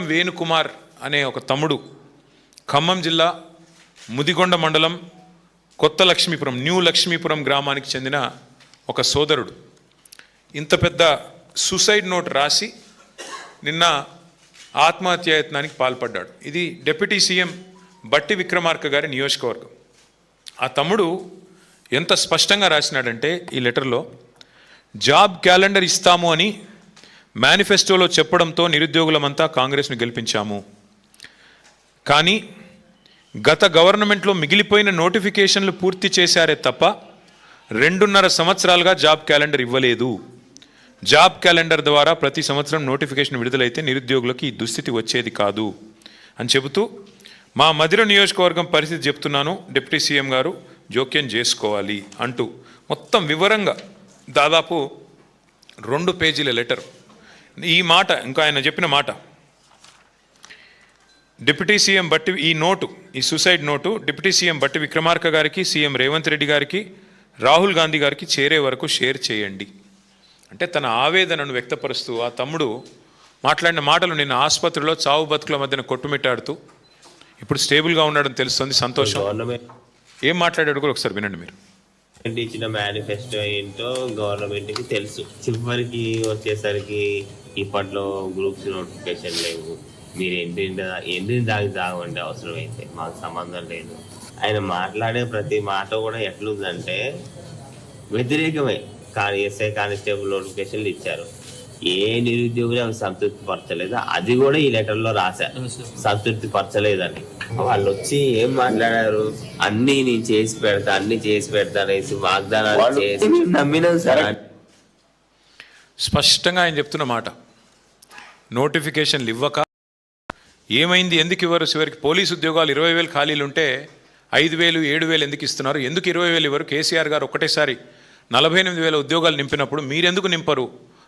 వేణుకుమార్ అనే ఒక తమ్ముడు ఖమ్మం జిల్లా ముదిగొండ మండలం కొత్త లక్ష్మీపురం న్యూ లక్ష్మీపురం గ్రామానికి చెందిన ఒక సోదరుడు ఇంత పెద్ద సూసైడ్ నోట్ రాసి నిన్న ఆత్మహత్యాయత్నానికి పాల్పడ్డాడు. ఇది డిప్యూటీ సీఎం బట్టి విక్రమార్క గారి నియోజకవర్గం. ఆ తమ్ముడు ఎంత స్పష్టంగా రాసినాడంటే ఈ లెటర్లో, జాబ్ క్యాలెండర్ ఇస్తాము అని మేనిఫెస్టోలో చెప్పడంతో నిరుద్యోగులమంతా కాంగ్రెస్ను గెలిపించాము. కానీ గత గవర్నమెంట్లో మిగిలిపోయిన నోటిఫికేషన్లు పూర్తి చేశారే తప్ప 2.5 సంవత్సరాలుగా జాబ్ క్యాలెండర్ ఇవ్వలేదు. జాబ్ క్యాలెండర్ ద్వారా ప్రతి సంవత్సరం నోటిఫికేషన్ విడుదలైతే నిరుద్యోగులకు ఈ దుస్థితి వచ్చేది కాదు అని చెబుతూ, మా మధిర నియోజకవర్గం పరిస్థితి చెప్తున్నాను, డిప్యూటీ సీఎం గారు జోక్యం చేసుకోవాలి అంటూ మొత్తం వివరంగా దాదాపు 2 పేజీల లెటర్. ఈ మాట ఇంకా ఆయన చెప్పిన మాట, డిప్యూటీ సీఎం బట్టి ఈ సూసైడ్ నోటు డిప్యూటీ సీఎం బట్టి విక్రమార్క గారికి, సీఎం రేవంత్ రెడ్డి గారికి, రాహుల్ గాంధీ గారికి చేరే వరకు షేర్ చేయండి అంటే తన ఆవేదనను వ్యక్తపరుస్తూ ఆ తమ్ముడు మాట్లాడిన మాటలు నిన్న ఆసుపత్రిలో చావు బతుకుల మధ్యన కొట్టుమిట్టాడుతూ ఇప్పుడు స్టేబుల్గా ఉన్నాడని తెలుస్తుంది. సంతోషం. ఏం మాట్లాడాడు కూడా ఒకసారి వినండి మీరు. ఇచ్చిన మేనిఫెస్టో ఏంటో గవర్నమెంట్కి తెలుసు. చివరికి వచ్చేసరికి ఇప్పట్లో గ్రూప్స్ నోటిఫికేషన్ లేవు. మీరు ఎండిన దాగి తాగండి, అవసరమైతే మాకు సంబంధం లేదు. ఆయన మాట్లాడే ప్రతి మాట కూడా ఎట్లుందంటే వ్యతిరేకమే. కానీ ఎస్ఐ కానిస్టేబుల్ నోటిఫికేషన్లు ఇచ్చారు, ఏ నిరుద్యోగులు అవి సంతృప్తి పరచలేదు. అది కూడా ఈ లెటర్లో రాశారు, సంతృప్తి పరచలేదని. వాళ్ళు వచ్చి ఏం మాట్లాడారు, అన్ని నేను చేసి పెడతా అనేసి వాగ్దానాలు చేసి నమ్మినాం సార్. స్పష్టంగా ఆయన చెప్తున్న మాట, నోటిఫికేషన్లు ఇవ్వక ఏమైంది, ఎందుకు ఇవ్వరు? చివరికి పోలీసు ఉద్యోగాలు 20,000 ఖాళీలు ఉంటే 5,000 7,000 ఎందుకు ఇస్తున్నారు? ఎందుకు 20,000 ఇవ్వరు? కేసీఆర్ గారు ఒకటేసారి 48,000 ఉద్యోగాలు నింపినప్పుడు మీరెందుకు నింపరు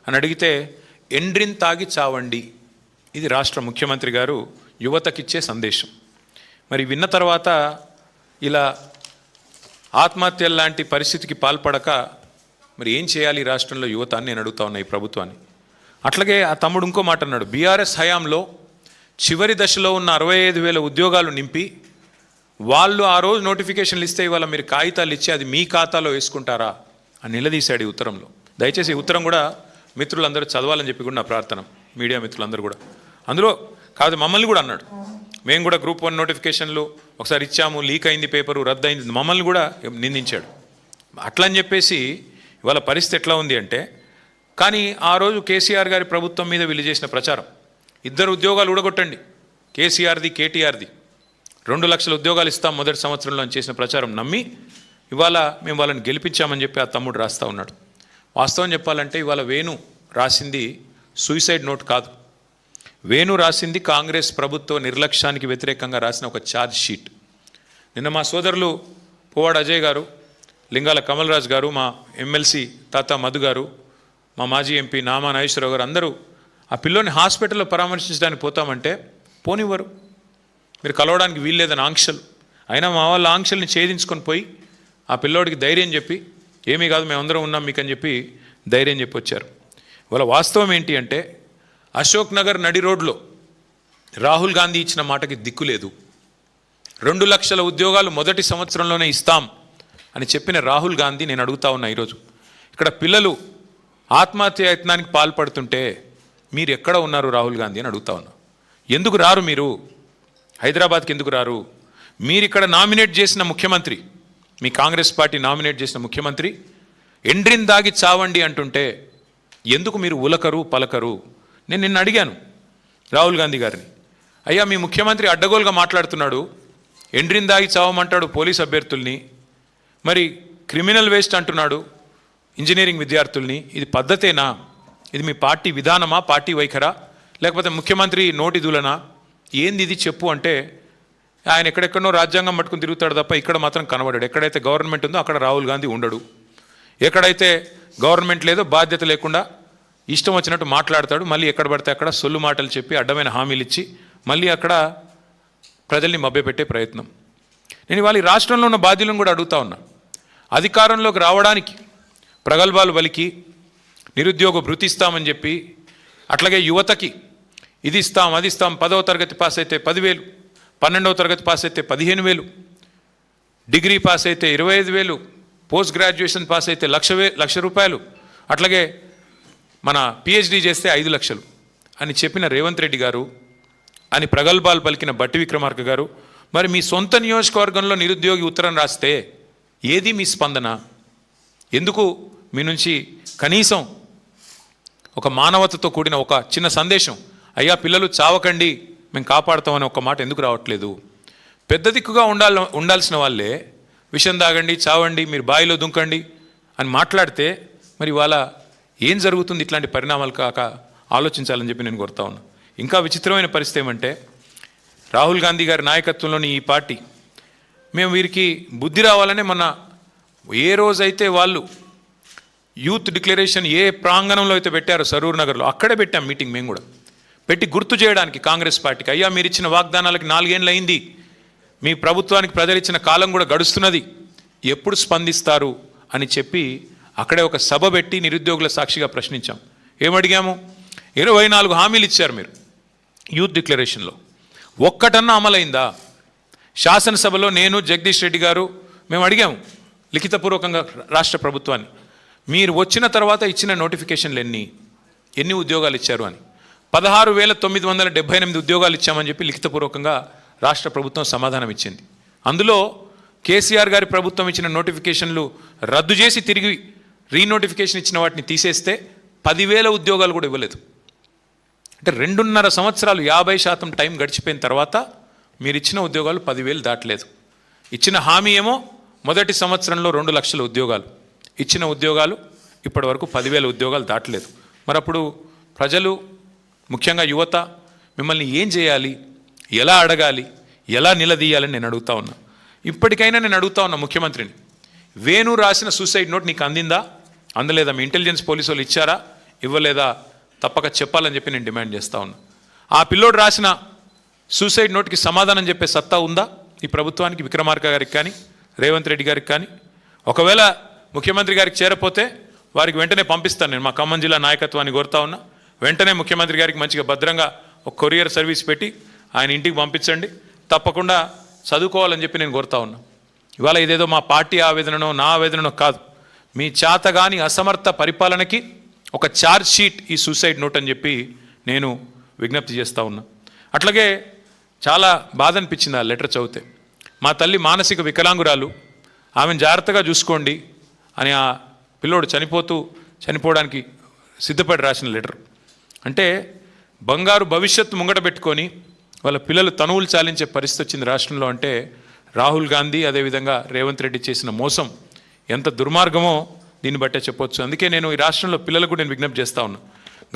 అని అడిగితే, ఎండ్రిన్ తాగి చావండి. ఇది రాష్ట్ర ముఖ్యమంత్రి గారు యువతకిచ్చే సందేశం. మరి విన్న తర్వాత ఇలా ఆత్మహత్యల లాంటి పరిస్థితికి పాల్పడక మరి ఏం చేయాలి రాష్ట్రంలో యువత అని నేను అడుగుతా ఉన్నా ఈ ప్రభుత్వాన్ని. అట్లాగే ఆ తమ్ముడు ఇంకో మాట అన్నాడు, బీఆర్ఎస్ హయాంలో చివరి దశలో ఉన్న 65,000 ఉద్యోగాలు నింపి వాళ్ళు ఆ రోజు నోటిఫికేషన్లు ఇస్తే ఇవాళ మీరు కాగితాలు ఇచ్చి అది మీ ఖాతాలో వేసుకుంటారా అని నిలదీశాడు ఈ ఉత్తరంలో. దయచేసి ఈ ఉత్తరం కూడా మిత్రులందరూ చదవాలని చెప్పి కూడా నా ప్రార్థన, మీడియా మిత్రులందరూ కూడా. అందులో కాదు మమ్మల్ని కూడా అన్నాడు, మేము కూడా గ్రూప్ 1 నోటిఫికేషన్లు ఒకసారి ఇచ్చాము, లీక్ అయింది, పేపరు రద్దు అయింది, మమ్మల్ని కూడా నిందించాడు. అట్లా అని చెప్పేసి ఇవాళ పరిస్థితి ఎట్లా ఉంది అంటే, కానీ ఆ రోజు కేసీఆర్ గారి ప్రభుత్వం మీద వీళ్ళు చేసిన ప్రచారం, 2 ఉద్యోగాలు ఊడగొట్టండి, కేసీఆర్ది కేటీఆర్ది 2 లక్షల ఉద్యోగాలు ఇస్తాం మొదటి సంవత్సరంలో అని చేసిన ప్రచారం నమ్మి ఇవాళ మేము వాళ్ళని గెలిపించామని చెప్పి ఆ తమ్ముడు రాస్తూ ఉన్నాడు. వాస్తవం చెప్పాలంటే ఇవాళ వేణు రాసింది సూసైడ్ నోట్ కాదు. వేణు రాసింది కాంగ్రెస్ ప్రభుత్వ నిర్లక్ష్యానికి వ్యతిరేకంగా రాసిన ఒక ఛార్జ్ షీట్. నిన్న మా సోదరులు పువ్వాడ అజయ్ గారు, లింగాల కమల్ రాజ్ గారు, మా ఎమ్మెల్సీ తాత మధు గారు, మా మాజీ ఎంపీ నామా నాగేశ్వరరావు గారు అందరూ ఆ పిల్లోని హాస్పిటల్లో పరామర్శించడానికి పోతామంటే పోనివ్వరు, మీరు కలవడానికి వీల్లేదని ఆంక్షలు. అయినా మా వాళ్ళ ఆంక్షల్ని ఛేదించుకొని పోయి ఆ పిల్లోడికి ధైర్యం చెప్పి, ఏమీ కాదు మేమందరం ఉన్నాం మీకు అని చెప్పి ధైర్యం చెప్పి వచ్చారు. ఇవాళ వాస్తవం ఏంటి అంటే, అశోక్ నగర్ నడి రోడ్లో రాహుల్ గాంధీ ఇచ్చిన మాటకి దిక్కు లేదు. 2 లక్షల ఉద్యోగాలు మొదటి సంవత్సరంలోనే ఇస్తాం అని చెప్పిన రాహుల్ గాంధీ, నేను అడుగుతా ఉన్నా ఈరోజు ఇక్కడ పిల్లలు ఆత్మహత్య యత్నానికి పాల్పడుతుంటే మీరు ఎక్కడ ఉన్నారు రాహుల్ గాంధీ అని అడుగుతా ఉన్నా. ఎందుకు రారు మీరు? హైదరాబాద్కి ఎందుకు రారు? మీరు ఇక్కడ నామినేట్ చేసిన ముఖ్యమంత్రి, మీ కాంగ్రెస్ పార్టీ నామినేట్ చేసిన ముఖ్యమంత్రి ఎండ్రిన్ దాగి చావండి అంటుంటే ఎందుకు మీరు ఉలకరు పలకరు? నేను నిన్న అడిగాను రాహుల్ గాంధీ గారిని, అయ్యా మీ ముఖ్యమంత్రి అడ్డగోలుగా మాట్లాడుతున్నాడు, ఎండ్రిన్ దాగి చావమంటాడు పోలీస్ అభ్యర్థుల్ని, మరి క్రిమినల్ వేస్ట్ అంటున్నాడు ఇంజనీరింగ్ విద్యార్థుల్ని, ఇది పద్ధతేనా? ఇది మీ పార్టీ విధానమా, పార్టీ వైఖరా, లేకపోతే ముఖ్యమంత్రి నోటి దూలనా? ఏంది ఇది చెప్పు అంటే, ఆయన ఎక్కడెక్కడో రాజ్యాంగం పట్టుకుని తిరుగుతాడు తప్ప ఇక్కడ మాత్రం కనబడాడు. ఎక్కడైతే గవర్నమెంట్ ఉందో అక్కడ రాహుల్ గాంధీ ఉండడు, ఎక్కడైతే గవర్నమెంట్ లేదో బాధ్యత లేకుండా ఇష్టం వచ్చినట్టు మాట్లాడతాడు. మళ్ళీ ఎక్కడ పడితే అక్కడ సొల్లు మాటలు చెప్పి అడ్డమైన హామీలు ఇచ్చి మళ్ళీ అక్కడ ప్రజల్ని మభ్యపెట్టే ప్రయత్నం. నేను ఇవాళ ఈ రాష్ట్రంలో ఉన్న బాధ్యులను కూడా అడుగుతా ఉన్నా, అధికారంలోకి రావడానికి ప్రగల్భాలు పలికి నిరుద్యోగ భృతి ఇస్తామని చెప్పి, అట్లాగే యువతకి ఇది ఇస్తాం అది ఇస్తాం, 10వ తరగతి పాస్ అయితే 10,000, 12వ తరగతి పాస్ అయితే 15,000, డిగ్రీ పాస్ అయితే 25,000, పోస్ట్ గ్రాడ్యుయేషన్ పాస్ అయితే లక్ష రూపాయలు, అట్లాగే మన పిహెచ్డి చేస్తే 5 లక్షలు అని చెప్పిన రేవంత్ రెడ్డి గారు, అని ప్రగల్భాలు పలికిన బట్టి విక్రమార్క గారు, మరి మీ సొంత నియోజకవర్గంలో నిరుద్యోగి ఉత్తరం రాస్తే ఏది మీ స్పందన? ఎందుకు మీ నుంచి కనీసం ఒక మానవతతో కూడిన ఒక చిన్న సందేశం, అయ్యా పిల్లలు చావకండి మేము కాపాడుతామని ఒక మాట ఎందుకు రావట్లేదు? పెద్ద దిక్కుగా ఉండాల్సిన వాళ్ళే విషం తాగండి, చావండి, మీరు బావిలో దుంకండి అని మాట్లాడితే మరి వాళ్ళ ఏం జరుగుతుంది? ఇట్లాంటి పరిణామాలు కాక ఆలోచించాలని చెప్పి నేను కోరుతా ఉన్నా. ఇంకా విచిత్రమైన పరిస్థితి ఏమంటే, రాహుల్ గాంధీ గారి నాయకత్వంలోని ఈ పార్టీ, మేము వీరికి బుద్ధి రావాలనే మొన్న ఏ రోజైతే వాళ్ళు యూత్ డిక్లరేషన్ ఏ ప్రాంగణంలో అయితే పెట్టారో సరూర్ నగర్లో, అక్కడే పెట్టాం మీటింగ్. మేము కూడా పెట్టి గుర్తు చేయడానికి కాంగ్రెస్ పార్టీకి, అయ్యా మీరు ఇచ్చిన వాగ్దానాలకి 4 ఏళ్ళు అయింది, మీ ప్రభుత్వానికి ప్రజలు ఇచ్చిన కాలం కూడా గడుస్తున్నది, ఎప్పుడు స్పందిస్తారు అని చెప్పి అక్కడే ఒక సభ పెట్టి నిరుద్యోగుల సాక్షిగా ప్రశ్నించాం. ఏమడిగాము? 24 హామీలు ఇచ్చారు మీరు యూత్ డిక్లరేషన్లో, ఒక్కటన్నా అమలైందా? శాసనసభలో నేను, జగదీష్ రెడ్డి గారు మేము అడిగాము లిఖితపూర్వకంగా రాష్ట్ర ప్రభుత్వాన్ని, మీరు వచ్చిన తర్వాత ఇచ్చిన నోటిఫికేషన్లు ఎన్ని ఉద్యోగాలు ఇచ్చారు అని. 16,978 ఉద్యోగాలు ఇచ్చామని చెప్పి లిఖితపూర్వకంగా రాష్ట్ర ప్రభుత్వం సమాధానం ఇచ్చింది. అందులో కేసీఆర్ గారి ప్రభుత్వం ఇచ్చిన నోటిఫికేషన్లు రద్దు చేసి తిరిగి రీనోటిఫికేషన్ ఇచ్చిన వాటిని తీసేస్తే 10,000 ఉద్యోగాలు కూడా ఇవ్వలేదు. అంటే 2.5 సంవత్సరాలు 50% టైం గడిచిపోయిన తర్వాత మీరు ఇచ్చిన ఉద్యోగాలు 10,000 దాటలేదు. ఇచ్చిన హామీ ఏమో మొదటి సంవత్సరంలో 2 లక్షల ఉద్యోగాలు, ఇచ్చిన ఉద్యోగాలు ఇప్పటి వరకు 10,000 ఉద్యోగాలు దాటలేదు. మరి అప్పుడు ప్రజలు, ముఖ్యంగా యువత మిమ్మల్ని ఏం చేయాలి, ఎలా అడగాలి, ఎలా నిలదీయాలని నేను అడుగుతా ఉన్నా. ఇప్పటికైనా నేను అడుగుతా ఉన్నా ముఖ్యమంత్రిని, వేణు రాసిన సూసైడ్ నోట్ నీకు అందిందా, అందలేదా? మీ ఇంటెలిజెన్స్ పోలీసు వాళ్ళు ఇచ్చారా, ఇవ్వలేదా? తప్పక చెప్పాలని చెప్పి నేను డిమాండ్ చేస్తూ ఉన్నా. ఆ పిల్లోడు రాసిన సూసైడ్ నోట్కి సమాధానం చెప్పే సత్తా ఉందా ఈ ప్రభుత్వానికి, విక్రమార్క గారికి కానీ రేవంత్ రెడ్డి గారికి కానీ? ఒకవేళ ముఖ్యమంత్రి గారికి చేరపోతే వారికి వెంటనే పంపిస్తాను. నేను మా ఖమ్మం జిల్లా నాయకత్వాన్ని కోరుతా ఉన్నా, వెంటనే ముఖ్యమంత్రి గారికి మంచిగా భద్రంగా ఒక కొరియర్ సర్వీస్ పెట్టి ఆయన ఇంటికి పంపించండి, తప్పకుండా చదువుకోవాలని చెప్పి నేను కోరుతా ఉన్నా. ఇవాళ ఇదేదో మా పార్టీ ఆవేదననో నా ఆవేదననో కాదు, మీ చేతగాని అసమర్థ పరిపాలనకి ఒక ఛార్జ్ షీట్ ఈ సూసైడ్ నోట్ అని చెప్పి నేను విజ్ఞప్తి చేస్తూ ఉన్నా. అట్లాగే చాలా బాధ అనిపించింది ఆ లెటర్ చదివితే. మా తల్లి మానసిక వికలాంగురాలు, ఆమెను జాగ్రత్తగా చూసుకోండి అని ఆ పిల్లోడు చనిపోవడానికి సిద్ధపడి రాసిన లెటర్. అంటే బంగారు భవిష్యత్తు ముంగట పెట్టుకొని వాళ్ళ పిల్లలు తనువులు చాలించే పరిస్థితి వచ్చింది రాష్ట్రంలో. అంటే రాహుల్ గాంధీ అదేవిధంగా రేవంత్ రెడ్డి చేసిన మోసం ఎంత దుర్మార్గమో దీన్ని బట్టే చెప్పొచ్చు. అందుకే నేను ఈ రాష్ట్రంలో పిల్లలకు నేను విజ్ఞప్తి చేస్తూ ఉన్నా.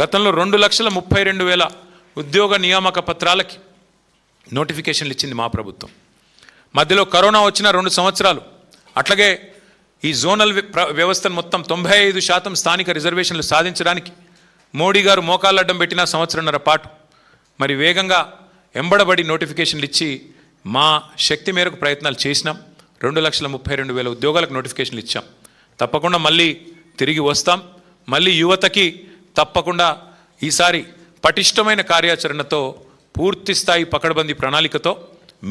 గతంలో 2,32,000 ఉద్యోగ నియామక పత్రాలకి నోటిఫికేషన్లు ఇచ్చింది మా ప్రభుత్వం. మధ్యలో కరోనా వచ్చిన 2 సంవత్సరాలు, అట్లాగే ఈ జోనల్ వ్యవస్థను మొత్తం 95% స్థానిక రిజర్వేషన్లు సాధించడానికి మోడీ గారు మోకాళ్ళు అడ్డం పెట్టిన 1.5 సంవత్సరం పాటు మరి వేగంగా ఎంబడబడి నోటిఫికేషన్లు ఇచ్చి మా శక్తి మేరకు ప్రయత్నాలు చేసినాం. 2,32,000 ఉద్యోగాలకు నోటిఫికేషన్లు ఇచ్చాం. తప్పకుండా మళ్ళీ తిరిగి వస్తాం. మళ్ళీ యువతకి తప్పకుండా ఈసారి పటిష్టమైన కార్యాచరణతో, పూర్తి స్థాయి పకడ్బందీ ప్రణాళికతో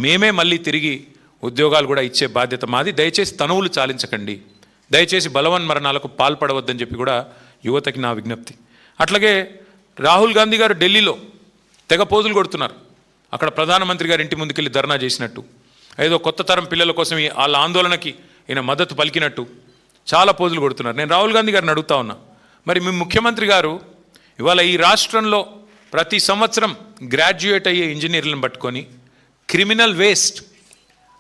మేమే మళ్ళీ తిరిగి ఉద్యోగాలు కూడా ఇచ్చే బాధ్యత మాది. దయచేసి తనువులు చాలించకండి, దయచేసి బలవన్మరణాలకు పాల్పడవద్దని చెప్పి కూడా యువతకి నా విజ్ఞప్తి. అట్లాగే రాహుల్ గాంధీ గారు ఢిల్లీలో తెగ పోజులు కొడుతున్నారు. అక్కడ ప్రధానమంత్రి గారి ఇంటి ముందుకెళ్ళి ధర్నా చేసినట్టు, ఏదో కొత్త తరం పిల్లల కోసం వాళ్ళ ఆందోళనకి ఈయన మద్దతు పలికినట్టు చాలా పోజులు కొడుతున్నారు. నేను రాహుల్ గాంధీ గారిని అడుగుతా ఉన్నా, మరి మీ ముఖ్యమంత్రి గారు ఇవాళ ఈ రాష్ట్రంలో ప్రతి సంవత్సరం గ్రాడ్యుయేట్ అయ్యే ఇంజనీర్లను పట్టుకొని క్రిమినల్ వేస్ట్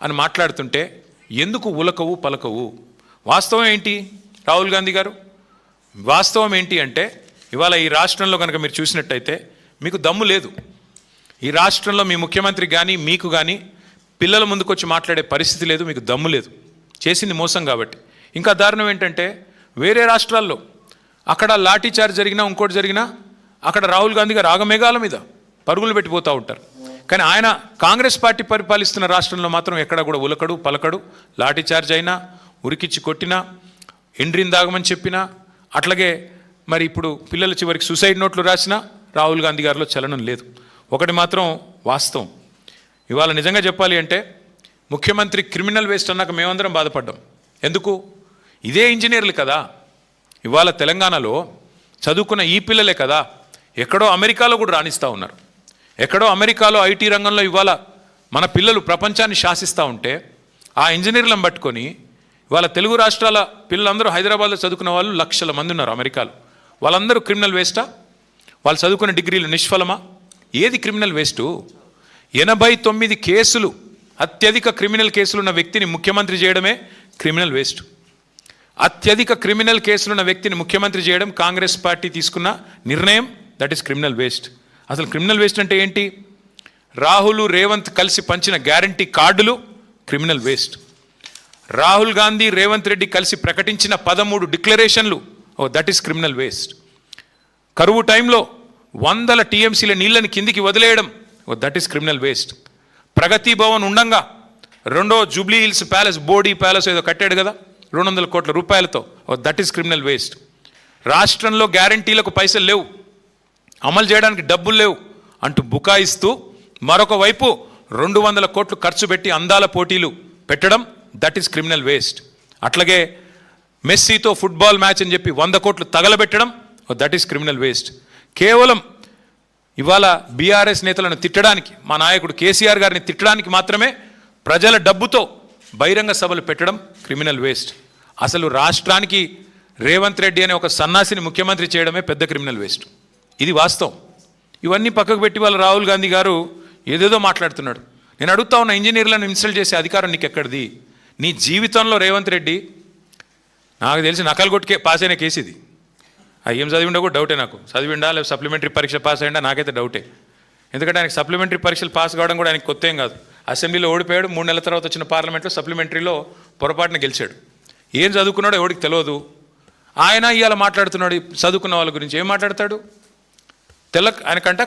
అని మాట్లాడుతుంటే ఎందుకు ఉలకవు పలకవు? వాస్తవం ఏంటి రాహుల్ గాంధీ గారు? వాస్తవం ఏంటి అంటే ఇవాళ ఈ రాష్ట్రంలో కనుక మీరు చూసినట్టయితే మీకు దమ్ము లేదు. ఈ రాష్ట్రంలో మీ ముఖ్యమంత్రి కానీ మీకు కానీ పిల్లల ముందుకొచ్చి మాట్లాడే పరిస్థితి లేదు, మీకు దమ్ము లేదు. చేసింది మోసం కాబట్టి. ఇంకా దారుణం ఏంటంటే వేరే రాష్ట్రాల్లో అక్కడ లాఠీ చార్జ్ జరిగినా ఇంకోటి జరిగినా అక్కడ రాహుల్ గాంధీ గారు ఆగమేఘాల మీద పరుగులు పెట్టిపోతూ ఉంటారు. కానీ ఆయన కాంగ్రెస్ పార్టీ పరిపాలిస్తున్న రాష్ట్రంలో మాత్రం ఎక్కడ కూడా ఉలకడు పలకడు. లాఠీ చార్జ్ అయినా, ఉరికిచ్చి కొట్టినా, ఎండ్రిని దాగమని చెప్పినా, అట్లాగే మరి ఇప్పుడు పిల్లల చివరికి సూసైడ్ నోట్లు రాసినా రాహుల్ గాంధీ గారిలో చలనం లేదు. ఒకటి మాత్రం వాస్తవం, ఇవాళ నిజంగా చెప్పాలి అంటే ముఖ్యమంత్రి క్రిమినల్ వేస్ట్ అన్నాక మేమందరం బాధపడ్డాం. ఎందుకు? ఇదే ఇంజనీర్లు కదా ఇవాళ తెలంగాణలో చదువుకున్న ఈ పిల్లలే కదా ఎక్కడో అమెరికాలో కూడా రాణిస్తూ ఉన్నారు. ఎక్కడో అమెరికాలో ఐటీ రంగంలో ఇవాళ మన పిల్లలు ప్రపంచాన్ని శాసిస్తూ ఉంటే ఆ ఇంజనీర్లను పట్టుకొని ఇవాళ తెలుగు రాష్ట్రాల పిల్లలందరూ హైదరాబాద్లో చదువుకున్న వాళ్ళు లక్షల మంది ఉన్నారు అమెరికాలో. వాళ్ళందరూ క్రిమినల్ వేస్టా? వాళ్ళు చదువుకున్న డిగ్రీలు నిష్ఫలమా? ఏది క్రిమినల్ వేస్టు? 89 కేసులు, అత్యధిక క్రిమినల్ కేసులున్న వ్యక్తిని ముఖ్యమంత్రి చేయడమే క్రిమినల్ వేస్ట్. అత్యధిక క్రిమినల్ కేసులున్న వ్యక్తిని ముఖ్యమంత్రి చేయడం కాంగ్రెస్ పార్టీ తీసుకున్న నిర్ణయం, దట్ ఈస్ క్రిమినల్ వేస్ట్. అసలు క్రిమినల్ వేస్ట్ అంటే ఏంటి? రాహుల్ రేవంత్ కలిసి పంచిన గ్యారంటీ కార్డులు క్రిమినల్ వేస్ట్. రాహుల్ గాంధీ రేవంత్ రెడ్డి కలిసి ప్రకటించిన 13 డిక్లరేషన్లు, దట్ ఈస్ క్రిమినల్ వేస్ట్. కరువు టైంలో 100 టీఎంసీల నీళ్ళని కిందికి వదిలేయడం, దట్ ఈస్ క్రిమినల్ వేస్ట్. ప్రగతి భవన్ ఉండంగా రెండో Jubilee hills palace, body palace ఏదో కట్టాడు కదా 200 కోట్ల రూపాయలతో, దట్ ఈస్ క్రిమినల్ వేస్ట్. రాష్ట్రంలో గ్యారంటీలకు పైసలు లేవు, అమలు చేయడానికి డబ్బులు లేవు అంటూ బుకాయిస్తూ మరొక వైపు 200 కోట్లు ఖర్చు పెట్టి అందాల పోటీలు పెట్టడం, దట్ ఈస్ క్రిమినల్ వేస్ట్. అట్లాగే మెస్సీతో ఫుట్బాల్ మ్యాచ్ అని చెప్పి 100 కోట్లు తగలబెట్టడం, దట్ ఈస్ క్రిమినల్ వేస్ట్. కేవలం ఇవాళ బీఆర్ఎస్ నేతలను తిట్టడానికి, మా నాయకుడు కేసీఆర్ గారిని తిట్టడానికి మాత్రమే ప్రజల డబ్బుతో బహిరంగ సభలు పెట్టడం క్రిమినల్ వేస్ట్. అసలు రాష్ట్రానికి రేవంత్ రెడ్డి అనే ఒక సన్నాసిని ముఖ్యమంత్రి చేయడమే పెద్ద క్రిమినల్ వేస్ట్. ఇది వాస్తవం. ఇవన్నీ పక్కకు పెట్టి వాళ్ళ రాహుల్ గాంధీ గారు ఏదేదో మాట్లాడుతున్నాడు. నేను అడుగుతా ఉన్న, ఇంజనీర్లను ఇన్సల్ట్ చేసే అధికారం నీకు ఎక్కడిది? నీ జీవితంలో రేవంత్ రెడ్డి నాకు తెలిసి నకలు కొట్టుకే పాస్ అయిన కేసు ఇది. ఏం చదివిండో కూడా డౌటే నాకు. చదివిండా లేదా సప్లిమెంటరీ పరీక్ష పాస్ అయ్యిందా నాకైతే డౌటే. ఎందుకంటే ఆయనకు సప్లిమెంటరీ పరీక్షలు పాస్ కావడం కూడా ఆయనకు కొత్త ఏం కాదు. అసెంబ్లీలో ఓడిపోయాడు, 3 నెలల తర్వాత వచ్చిన పార్లమెంట్లో సప్లిమెంటరీలో పొరపాటున గెలిచాడు. ఏం చదువుకున్నాడో ఎవడికి తెలియదు. ఆయన ఇవాళ మాట్లాడుతున్నాడు చదువుకున్న వాళ్ళ గురించి. ఏం మాట్లాడతాడు? ఆయనకంట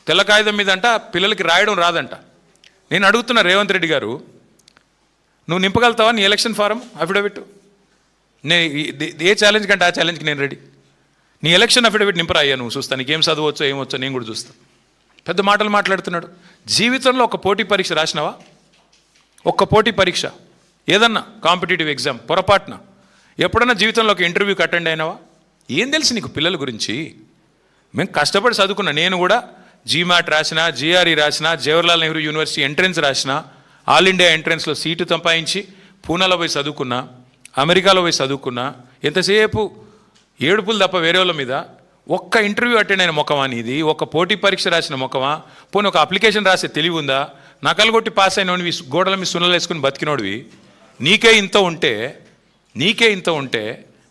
తెల్ల కాగితం మీద అంట పిల్లలకి రాయడం రాదంట. నేను అడుగుతున్నా రేవంత్ రెడ్డి గారు, నువ్వు నింపగలుగుతావా నీ ఎలక్షన్ ఫారం అఫిడవిట్? ఏ ఛాలెంజ్ కంటే ఆ ఛాలెంజ్కి నేను రెడీ. నీ ఎలక్షన్ అఫిడవిట్ నింపరా అయ్యా, నువ్వు చూస్తా నీకేం చదవచ్చో ఏమొచ్చో నేను కూడా చూస్తాను. పెద్ద మాటలు మాట్లాడుతున్నాడు. జీవితంలో ఒక పోటీ పరీక్ష రాసినావా? ఒక్క పోటీ పరీక్ష ఏదన్నా కాంపిటేటివ్ ఎగ్జామ్ పొరపాటున ఎప్పుడన్నా జీవితంలో ఒక ఇంటర్వ్యూకి అటెండ్ అయినావా? ఏం తెలుసు నీకు పిల్లల గురించి? మేము కష్టపడి చదువుకున్నా. నేను కూడా జీమాట్ రాసిన, జిఆర్ఈ రాసిన, జవహర్లాల్ నెహ్రూ యూనివర్సిటీ ఎంట్రన్స్ రాసిన, ఆల్ ఇండియా ఎంట్రన్స్లో సీటు సంపాదించి పూనాలో పోయి చదువుకున్నా, అమెరికాలో పోయి చదువుకున్నా. ఎంతసేపు ఏడుపులు తప్ప వేరే వాళ్ళ మీద. ఒక్క ఇంటర్వ్యూ అటెండ్ అయిన ముఖమా నీది? ఒక పోటీ పరీక్ష రాసిన ముఖమా? పోనీ ఒక అప్లికేషన్ రాసే తెలివి ఉందా? నకలు కొట్టి పాస్ అయినవి గోడల మీద సున్నలు వేసుకుని బతికినోడివి. నీకే ఇంత ఉంటే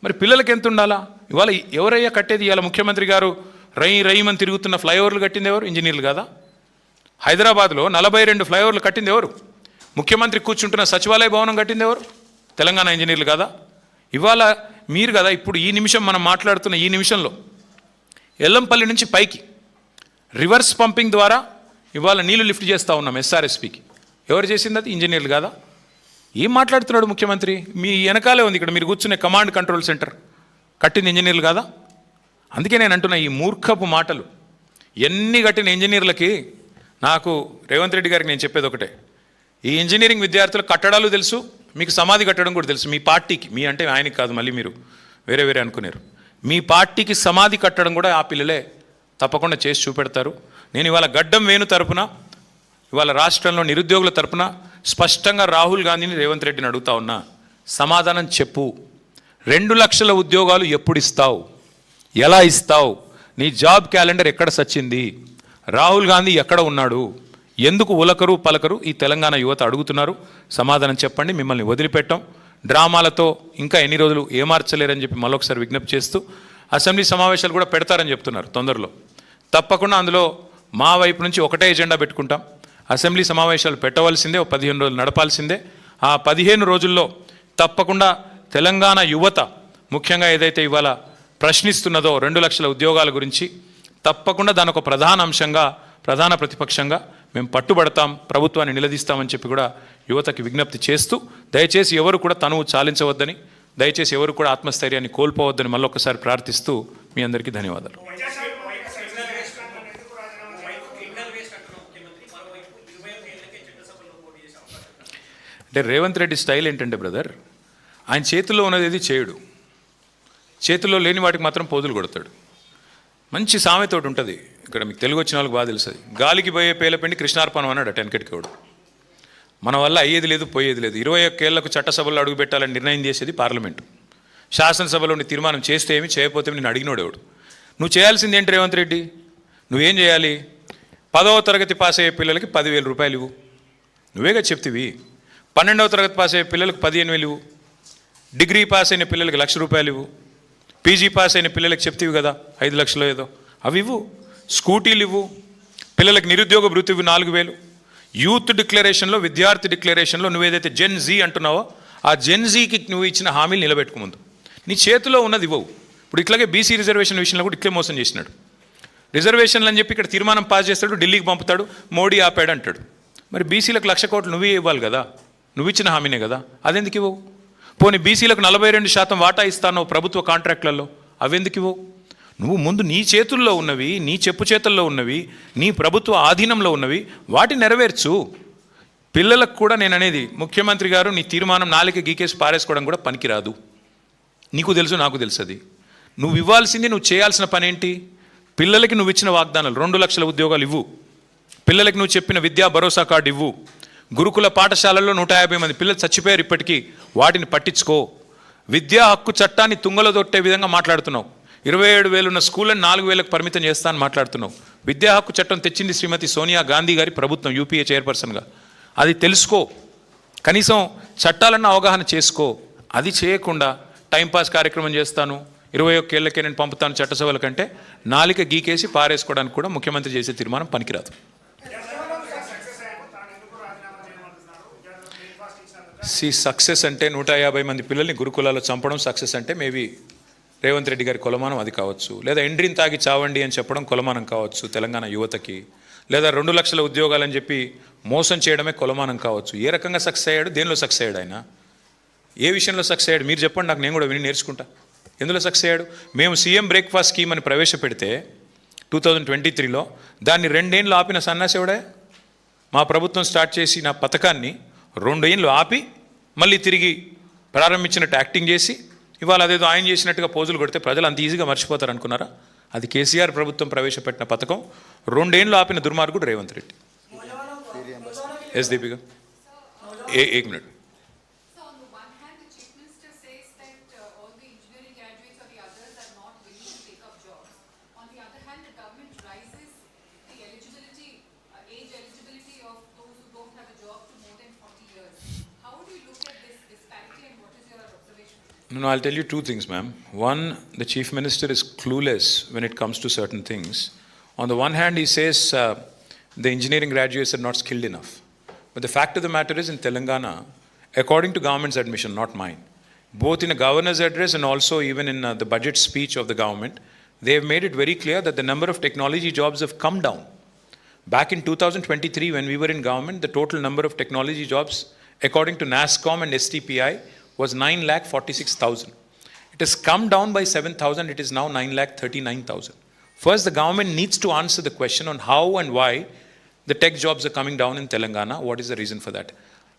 మరి పిల్లలకి ఎంత ఉండాలా? ఇవాళ ఎవరయ్యా కట్టేది? ఇవాళ ముఖ్యమంత్రి గారు రయ్యమని తిరుగుతున్న ఫ్లైఓవర్లు కట్టింది ఎవరు? ఇంజనీర్లు కదా. హైదరాబాద్లో 42 ఫ్లైఓవర్లు కట్టింది ఎవరు? ముఖ్యమంత్రి కూర్చుంటున్న సచివాలయ భవనం కట్టింది ఎవరు? తెలంగాణ ఇంజనీర్లు కదా. ఇవాళ మీరు కదా ఇప్పుడు ఈ నిమిషం మనం మాట్లాడుతున్న ఈ నిమిషంలో ఎల్లంపల్లి నుంచి పైకి రివర్స్ పంపింగ్ ద్వారా ఇవాళ నీళ్లు లిఫ్ట్ చేస్తూ ఉన్నాం ఎస్ఆర్ఎస్పికి. ఎవరు చేసింది అది? ఇంజనీర్లు కదా. ఏం మాట్లాడుతున్నాడు ముఖ్యమంత్రి? మీ వెనకాలే ఉంది ఇక్కడ మీరు కూర్చునే కమాండ్ కంట్రోల్ సెంటర్, కట్టింది ఇంజనీర్లు కదా. అందుకే నేను అంటున్నా ఈ మూర్ఖపు మాటలు ఎన్ని కట్టిన ఇంజనీర్లకి. నాకు రేవంత్ రెడ్డి గారికి నేను చెప్పేది ఒకటే, ఈ ఇంజనీరింగ్ విద్యార్థులు కట్టడాలు తెలుసు, మీకు సమాధి కట్టడం కూడా తెలుసు. మీ పార్టీకి, మీ అంటే ఆయనకి కాదు, మళ్ళీ మీరు వేరే అనుకున్నారు. మీ పార్టీకి సమాధి కట్టడం కూడా ఆ పిల్లలే తప్పకుండా చేసి చూపెడతారు. నేను ఇవాళ గడ్డం వేణు తరపున, ఇవాళ రాష్ట్రంలో నిరుద్యోగుల తరపున స్పష్టంగా రాహుల్ గాంధీని రేవంత్ రెడ్డిని అడుగుతా ఉన్నా, సమాధానం చెప్పు. 2 లక్షల ఉద్యోగాలు ఎప్పుడు ఇస్తావు? ఎలా ఇస్తావు? నీ జాబ్ క్యాలెండర్ ఎక్కడ సచ్చింది? రాహుల్ గాంధీ ఎక్కడ ఉన్నాడు? ఎందుకు ఉలకరు పలకరు ఈ తెలంగాణ యువత అడుగుతున్నారు. సమాధానం చెప్పండి. మిమ్మల్ని వదిలిపెట్టాం. డ్రామాలతో ఇంకా ఎన్ని రోజులు ఏమార్చలేరని చెప్పి మరొకసారి విజ్ఞప్తి చేస్తూ, అసెంబ్లీ సమావేశాలు కూడా పెడతారని చెప్తున్నారు తొందరలో. తప్పకుండా అందులో మా వైపు నుంచి ఒకటే ఎజెండా పెట్టుకుంటాం. అసెంబ్లీ సమావేశాలు పెట్టవలసిందే, 15 రోజులు నడపాల్సిందే. ఆ 15 రోజుల్లో తప్పకుండా తెలంగాణ యువత ముఖ్యంగా ఏదైతే ఇవాళ ప్రశ్నిస్తున్నదో 2 లక్షల ఉద్యోగాల గురించి, తప్పకుండా దాని ఒక ప్రధాన అంశంగా, ప్రధాన ప్రతిపక్షంగా మేము పట్టుబడతాం, ప్రభుత్వాన్ని నిలదీస్తామని చెప్పి కూడా యువతకి విజ్ఞప్తి చేస్తూ, దయచేసి ఎవరు కూడా తనువు చాలించవద్దని, దయచేసి ఎవరు కూడా ఆత్మస్థైర్యాన్ని కోల్పోవద్దని మళ్ళొకసారి ప్రార్థిస్తూ మీ అందరికీ ధన్యవాదాలు. అంటే రేవంత్ రెడ్డి స్టైల్ ఏంటంటే బ్రదర్, ఆయన చేతుల్లో ఉన్నది ఏది చేయడు, చేతుల్లో లేని వాటికి మాత్రం పోజులు కొడతాడు. మంచి సామెత ఒకటి ఉంటుంది, ఇక్కడ మీకు తెలుగు వచ్చిన వాళ్ళకి బాగా తెలుస్తుంది. గాలికి పోయే పేలపిండి కృష్ణార్పణం అన్నాడు వెనకటికోడు. మన వల్ల అయ్యేది లేదు పోయేది లేదు. 21 ఏళ్లకు చట్టసభలో అడుగు పెట్టాలని నిర్ణయం చేసేది పార్లమెంటు. శాసనసభలో తీర్మానం చేస్తే ఏమి, చేయకపోతే నేను అడిగినోడేవాడు. నువ్వు చేయాల్సింది ఏంటి రేవంత్ రెడ్డి? నువ్వేం చేయాలి? 10వ తరగతి పాస్ అయ్యే పిల్లలకి 10,000 రూపాయలు ఇవ్వు. నువ్వేగా చెప్తివి. 12వ తరగతి పాస్ అయ్యే పిల్లలకు 15,000 ఇవ్వు. డిగ్రీ పాస్ అయిన పిల్లలకి 1,00,000 రూపాయలు ఇవ్వు. పీజీ పాస్ అయిన పిల్లలకి చెప్తివి కదా 5 లక్షలు ఏదో, అవి ఇవ్వు. స్కూటీలు ఇవ్వు. పిల్లలకి నిరుద్యోగ భృతి ఇవ్వు 4,000. యూత్ డిక్లరేషన్లో, విద్యార్థి డిక్లరేషన్లో నువ్వేదైతే జెన్ జీ అంటున్నావో ఆ జెన్ జీకి నువ్వు ఇచ్చిన హామీలు నిలబెట్టుకు. ముందు నీ చేతిలో ఉన్నది ఇవ్వవు. ఇప్పుడు ఇట్లాగే బీసీ రిజర్వేషన్ విషయంలో కూడా ఇట్లే మోసం చేసినాడు. రిజర్వేషన్లు అని చెప్పి ఇక్కడ తీర్మానం పాస్ చేస్తాడు, ఢిల్లీకి పంపుతాడు, మోడీ ఆపాడు అంటాడు. మరి బీసీలకు 1,00,000 కోట్లు నువ్వే ఇవ్వాలి కదా, నువ్వు ఇచ్చిన హామీనే కదా, అదెందుకు ఇవ్వవు? పోనీ బీసీలకు 42% వాటా ఇస్తాను ప్రభుత్వ కాంట్రాక్టులలో, అవెందుకు ఇవ్వవు? నువ్వు ముందు నీ చేతుల్లో ఉన్నవి, నీ చెప్పు చేతుల్లో ఉన్నవి, నీ ప్రభుత్వ ఆధీనంలో ఉన్నవి వాటిని నెరవేర్చు. పిల్లలకు కూడా నేను అనేది, ముఖ్యమంత్రి గారు నీ తీర్మానం నాలుక గీకేసి పారేసుకోవడం కూడా పనికిరాదు. నీకు తెలుసు, నాకు తెలుసు. అది నువ్వు ఇవ్వాల్సింది, నువ్వు చేయాల్సిన పని ఏంటి? పిల్లలకి నువ్వు ఇచ్చిన వాగ్దానాలు 2 లక్షల ఉద్యోగాలు ఇవ్వు. పిల్లలకి నువ్వు చెప్పిన విద్యా భరోసా కార్డు ఇవ్వు. గురుకుల పాఠశాలల్లో 150 మంది పిల్లలు చచ్చిపోయారు ఇప్పటికీ, వాటిని పట్టించుకో. విద్యా హక్కు చట్టాన్ని తుంగలో దొట్టే విధంగా మాట్లాడుతున్నావు. 27,000 ఉన్న స్కూళ్ళని 4,000కు పరిమితం చేస్తా అని మాట్లాడుతున్నావు. విద్యా హక్కు చట్టం తెచ్చింది శ్రీమతి సోనియా గాంధీ గారి ప్రభుత్వం, యూపీఏ చైర్పర్సన్గా. అది తెలుసుకో, కనీసం చట్టాలన్న అవగాహన చేసుకో. అది చేయకుండా టైంపాస్ కార్యక్రమం చేస్తాను, 21 ఏళ్ళకే నేను పంపుతాను చట్టసభల కంటే నాలిక గీకేసి పారేసుకోవడానికి కూడా ముఖ్యమంత్రి చేసే తీర్మానం పనికిరాదు. సక్సెస్ అంటే 150 మంది పిల్లల్ని గురుకులాల్లో చంపడం సక్సెస్ అంటే మేబీ రేవంత్ రెడ్డి గారి కొలమానం అది కావచ్చు. లేదా ఎండ్రిని తాగి చావండి అని చెప్పడం కొలమానం కావచ్చు తెలంగాణ యువతకి. లేదా 2 లక్షల ఉద్యోగాలని చెప్పి మోసం చేయడమే కొలమానం కావచ్చు. ఏ రకంగా సక్సెస్ అయ్యాడు, దేనిలో సక్సెస్ అయ్యాడు ఆయన? ఏ విషయంలో సక్సెస్ అయ్యాడు మీరు చెప్పండి, నాకు నేను కూడా విని నేర్చుకుంటా. ఎందులో సక్సెస్ అయ్యాడు? మేము సీఎం బ్రేక్ఫాస్ట్ స్కీమ్ అని ప్రవేశపెడితే 2023లో దాన్ని 2 ఏళ్ళు ఆపిన సన్నాసేవుడే. మా ప్రభుత్వం స్టార్ట్ చేసిన పథకాన్ని 2 ఏళ్ళు ఆపి మళ్ళీ తిరిగి ప్రారంభించినట్టు యాక్టింగ్ చేసి ఇవాళ అదేదో ఆయన చేసినట్టుగా పోజులు కొడితే ప్రజలు అంత ఈజీగా మర్చిపోతారు అనుకున్నారా? అది కేసీఆర్ ప్రభుత్వం ప్రవేశపెట్టిన పథకం. 2 ఏళ్ళు ఆపిన దుర్మార్గుడు రేవంత్ రెడ్డి. ఎస్ దీపిక, एक minute. So on the one hand, the Chief Minister says that all the engineering graduates or the others are not willing to take up jobs. On the other hand, the government rises the eligibility, age eligibility of those who don't have a job to more than 40 years. How do you look at this disparity and what is your observation? No, I'll tell you 2 things, ma'am. One, the Chief Minister is clueless when it comes to certain things. On the one hand, he says the engineering graduates are not skilled enough. But the fact of the matter is, in Telangana, according to government's admission, not mine, both in a governor's address and also even in the budget speech of the government, they have made it very clear that the number of technology jobs have come down. Back in 2023, when we were in government, the total number of technology jobs, according to NASSCOM and STPI, was 9,46,000. It has come down by 7,000. It is now 9,39,000. First, the government needs to answer the question on how and why the tech jobs are coming down in Telangana. What is the reason for that?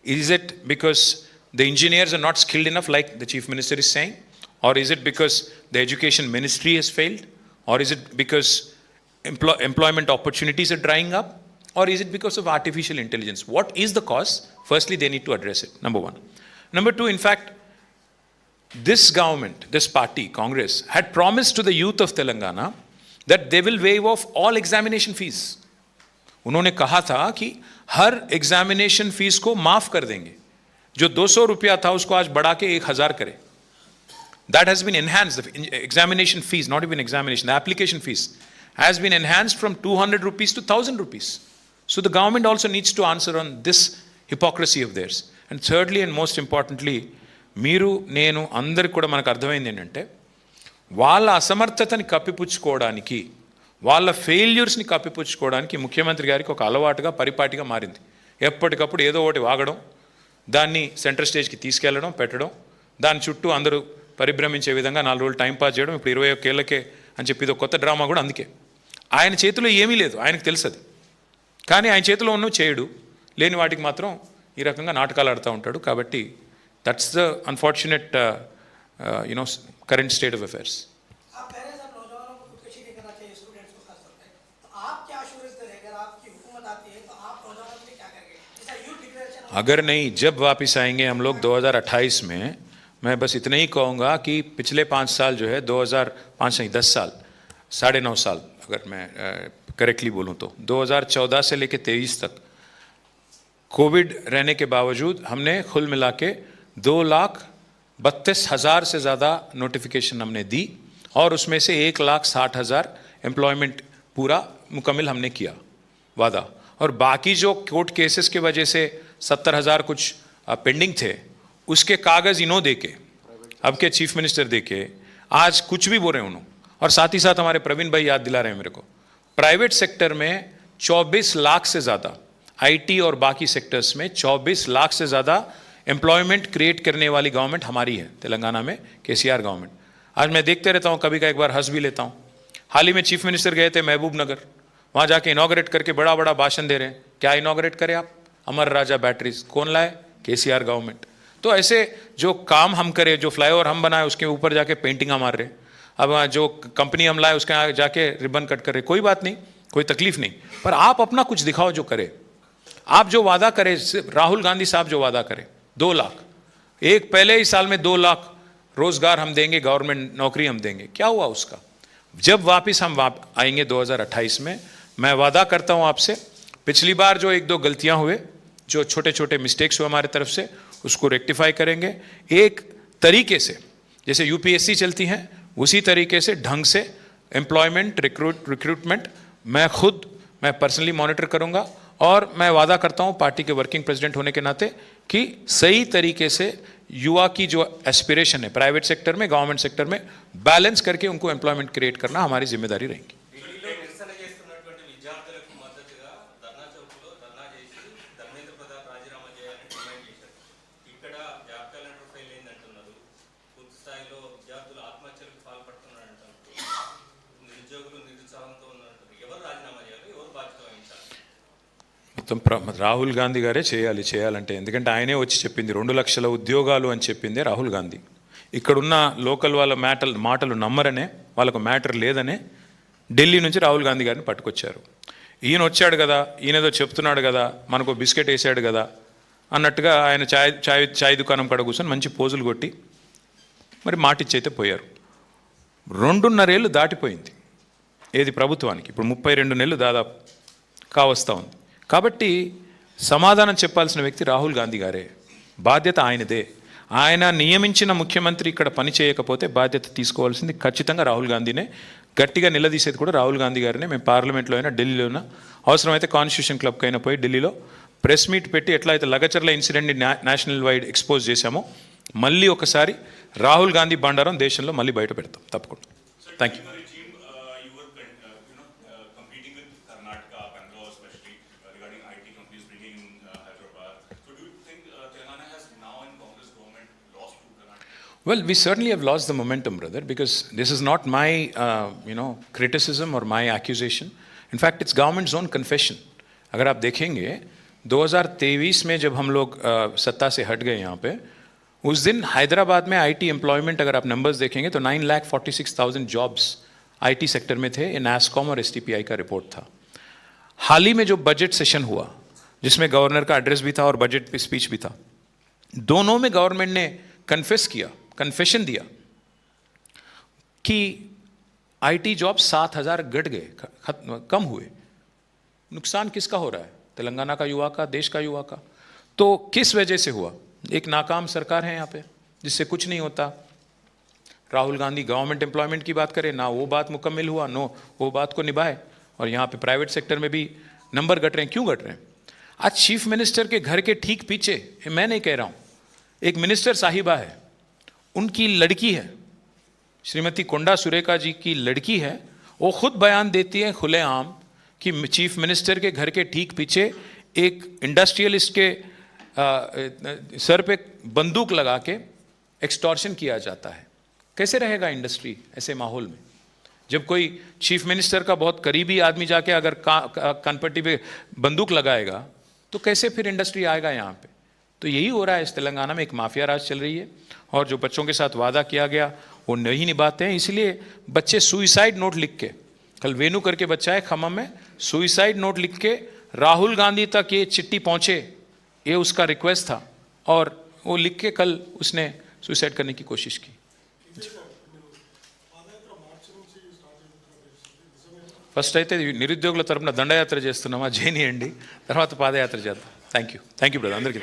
Is it because the engineers are not skilled enough, like the Chief Minister is saying? Or is it because the Education Ministry has failed? Or is it because employment opportunities are drying up? Or is it because of artificial intelligence? What is the cause? Firstly, they need to address it, number 1. Number 2, in fact, this government, this party, Congress, had promised to the youth of Telangana that they will waive off all examination fees. उन्होंने कहा था कि हर examination fees को माफ कर देंगे. जो 200 रुपया था उसको आज बढ़ा के 1,000 करे. That has been enhanced. The examination fees, not even examination, the application fees has been enhanced from 200 rupees to 1,000 rupees. So the government also needs to answer on this hypocrisy of theirs. And thirdly and most importantly, మీరు నేను అందరికి కూడా మనకు అర్థమైంది ఏంటంటే, వాళ్ళ అసమర్థతని కప్పిపుచ్చుకోవడానికి, వాళ్ళ ఫెయిల్యూర్స్ని కప్పిపుచ్చుకోవడానికి ముఖ్యమంత్రి గారికి ఒక అలవాటుగా పరిపాటిగా మారింది. ఎప్పటికప్పుడు ఏదో ఒకటి వాగడం, దాన్ని సెంటర్ స్టేజ్కి తీసుకెళ్లడం, పెట్టడం, దాని చుట్టూ అందరూ పరిభ్రమించే విధంగా 4 రోజులు టైంపాస్ చేయడం. ఇప్పుడు 21 ఏళ్ళకే అని చెప్పి ఇది ఒక కొత్త డ్రామా కూడా. అందుకే ఆయన చేతిలో ఏమీ లేదు, ఆయనకు తెలుసు అది. కానీ ఆయన చేతిలో ఉన్నవి చేయడు, లేని వాటికి మాత్రం ఈ రకంగా నాటకాలు ఆడుతూ ఉంటాడు. కాబట్టి that's the unfortunate you know current state of affairs. आप कह रहे हैं सब नौजवानों को खुदकशी नहीं करना चाहिए, स्टूडेंट्स को खास तौर पे, तो आप क्या एश्योरेंस दे रहे हैं? अगर आपकी हुकूमत आती है तो आप नौजवानों के लिए क्या करेंगे? जैसा यूथ डिक्लेरेशन अगर नहीं, जब वापस आएंगे हम लोग 2028 में, मैं बस इतना ही कहूँगा कि पिछले 5 साल जो है 2005 नहीं 10 साल 9.5 साल अगर मैं करेक्टली बोलूँ तो 2014 से लेकर 23 तक कोविड रहने के बावजूद हमने कुल मिला के 2,32,000 से ज़्यादा नोटिफिकेशन हमने दी और उसमें से 1,60,000 एम्प्लॉयमेंट पूरा मुकम्मल हमने किया वादा. और बाकी जो कोर्ट केसेस की वजह से 70,000 कुछ पेंडिंग थे, उसके कागज़ इन्हों देके, अब के चीफ मिनिस्टर देके आज कुछ भी बोल रहे हैं उन्होंने. और साथ ही साथ हमारे प्रवीण भाई याद दिला रहे हैं मेरे को, प्राइवेट सेक्टर में 24 लाख से ज़्यादा, आईटी और बाकी सेक्टर्स में 24 लाख से ज़्यादा एम्प्लॉयमेंट क्रिएट करने वाली गवर्नमेंट हमारी है तेलंगाना में, केसीआर गवर्नमेंट. आज मैं देखते रहता हूँ, कभी का एक बार हंस भी लेता हूँ. हाल ही में चीफ मिनिस्टर गए थे महबूब नगर, वहाँ जाके इनॉग्रेट करके बड़ा बड़ा भाषण दे रहे हैं. क्या इनॉग्रेट करें आप? अमर राजा बैटरीज कौन लाए? केसीआर गवर्नमेंट. तो ऐसे जो काम हम करें, जो फ्लाईओवर हम बनाए उसके ऊपर जाके पेंटिंग मार रहे हैं. अब जो कंपनी हम लाए उसके आगे जाके रिबन कट कर रहे. कोई बात नहीं, कोई तकलीफ नहीं, पर आप अपना कुछ दिखाओ जो करे. आप जो वादा करें, राहुल गांधी साहब जो वादा करें 2 लाख, एक पहले ही साल में 2 लाख रोजगार हम देंगे, गवर्नमेंट नौकरी हम देंगे. क्या हुआ उसका? जब वापस हम आएंगे 2028 में, मैं वादा करता हूं आपसे, पिछली बार जो 1-2 गलतियां हुए, जो छोटे छोटे मिस्टेक्स हुए हमारे तरफ से, उसको रेक्टिफाई करेंगे. एक तरीके से जैसे यूपीएससी चलती हैं उसी तरीके से ढंग से एम्प्लॉयमेंट रिक्रूटमेंट मैं पर्सनली मॉनिटर करूंगा. और मैं वादा करता हूं पार्टी के वर्किंग प्रेसिडेंट होने के नाते कि सही तरीके से युवा की जो एस्पिरेशन है प्राइवेट सेक्टर में, गवर्नमेंट सेक्टर में बैलेंस करके उनको एम्प्लॉयमेंट क्रिएट करना हमारी जिम्मेदारी रहेगी. ఢిల్లీలో నిరసన చేస్తున్నటువంటి విద్యార్థులకు మద్దతుగా ధర్నా చౌక్లో ధర్నా చేసి ధర్మేంద్ర ప్రధాన్ రాజీనామా చేయాలని డిమాండ్ చేశారు. ఇక్కడ జాబ్ క్యాలెండర్ ఫెయిల్ అయిందంటున్నారు. పూర్తి స్థాయిలో విద్యార్థులు ఆత్మహత్యలకు పాల్పడుతున్నారంటారు. నిరుద్యోగులు నిరుత్సాహంతో ఉన్నారంటారు. ఎవరు రాజీనామా చేయాలి? ఎవరు బాధ్యత వహించాలి? మొత్తం రాహుల్ గాంధీ గారే చేయాలంటే, ఎందుకంటే ఆయనే వచ్చి చెప్పింది 2 లక్షల ఉద్యోగాలు అని చెప్పిందే రాహుల్ గాంధీ. ఇక్కడున్న లోకల్ వాళ్ళ మాటలు నమ్మరనే, వాళ్ళకు మ్యాటర్ లేదనే ఢిల్లీ నుంచి రాహుల్ గాంధీ గారిని పట్టుకొచ్చారు. ఈయన వచ్చాడు కదా, ఈయనేదో చెప్తున్నాడు కదా, మనకు బిస్కెట్ వేసాడు కదా అన్నట్టుగా ఆయన చాయ్ దుకాణం కాడ కూర్చొని మంచి పోజులు కొట్టి మరి మాటిచ్చి అయితే పోయారు. 2.5 ఏళ్ళు దాటిపోయింది ఏది ప్రభుత్వానికి, ఇప్పుడు 32 నెలలు దాదాపు కావస్తూ ఉంది. కాబట్టి సమాధానం చెప్పాల్సిన వ్యక్తి రాహుల్ గాంధీ గారే, బాధ్యత ఆయనదే. ఆయన నియమించిన ముఖ్యమంత్రి ఇక్కడ పని చేయకపోతే బాధ్యత తీసుకోవాల్సింది ఖచ్చితంగా రాహుల్ గాంధీనే. గట్టిగా నిలదీసేది కూడా రాహుల్ గాంధీ గారినే. మేము పార్లమెంట్లో అయినా, ఢిల్లీలో అయినా, అవసరమైతే కాన్స్టిట్యూషన్ క్లబ్కి అయినా పోయి ఢిల్లీలో ప్రెస్ మీట్ పెట్టి ఎట్లా అయితే లగచర్ల ఇన్సిడెంట్ని నేషనల్ వైడ్ ఎక్స్పోజ్ చేశామో, మళ్ళీ ఒకసారి రాహుల్ గాంధీ బండారం దేశంలో మళ్ళీ బయట పెడతాం తప్పకుండా. Thank you. Well, we certainly have lost the momentum, brother, because this is not my, criticism or my accusation. In fact, it's government's own confession. अगर आप देखेंगे 2023 में जब हम लोग सत्ता से हट गए यहाँ पे, उस दिन हैदराबाद में आईटी एम्प्लॉयमेंट अगर आप नंबर्स देखेंगे तो 9,46,000 जॉब्स आईटी सेक्टर में थे. ये NASSCOM और STPI का रिपोर्ट था. हाल ही में जो बजट सेशन हुआ, जिसमें गवर्नर का एड्रेस भी था और बजट स्पीच भी था, दोनों में गवर्नमेंट ने कन्फेशन दिया कि आईटी जॉब 7,000 घट गए, कम हुए. नुकसान किसका हो रहा है? तेलंगाना का युवा का, देश का युवा का. तो किस वजह से हुआ? एक नाकाम सरकार है यहाँ पे जिससे कुछ नहीं होता. राहुल गांधी गवर्नमेंट एम्प्लॉयमेंट की बात करें ना, वो बात मुकम्मल हुआ, नो वो बात को निभाए. और यहाँ पे प्राइवेट सेक्टर में भी नंबर घट रहे हैं. क्यों घट रहे हैं? आज चीफ मिनिस्टर के घर के ठीक पीछे, मैं नहीं कह रहा हूँ, एक मिनिस्टर साहिबा है, उनकी लड़की है, श्रीमती कोंडा सुरेखा जी की लड़की है. वो खुद बयान देती है खुलेआम कि चीफ मिनिस्टर के घर के ठीक पीछे एक इंडस्ट्रियलिस्ट के सर पे बंदूक लगा के एक्सटॉर्शन किया जाता है. कैसे रहेगा इंडस्ट्री ऐसे माहौल में? जब कोई चीफ मिनिस्टर का बहुत करीबी आदमी जाके अगर कनपट्टी पे बंदूक लगाएगा तो कैसे फिर इंडस्ट्री आएगा यहाँ पे? तो यही हो रहा है इस तेलंगाना में, एक माफिया राज चल रही है और जो बच्चों के साथ वादा किया गया वो नहीं निभाते हैं। इसलिए बच्चे सुइसाइड नोट लिख के, कल वेणु करके बच्चा है खम्मम में, सुइसाइड नोट लिख के राहुल गांधी तक ये चिट्ठी पहुंचे, ये उसका रिक्वेस्ट था और वो लिख के कल उसने सुइसाइड करने की कोशिश की। ఫస్ట్ అయితే నిరుద్యోగుల తరపున దండయాత్ర చేస్తున్నామా చేయనియండి, తర్వాత పాదయాత్ర చేద్దాం. థ్యాంక్ యూ బ్రదర్ అందరికీ.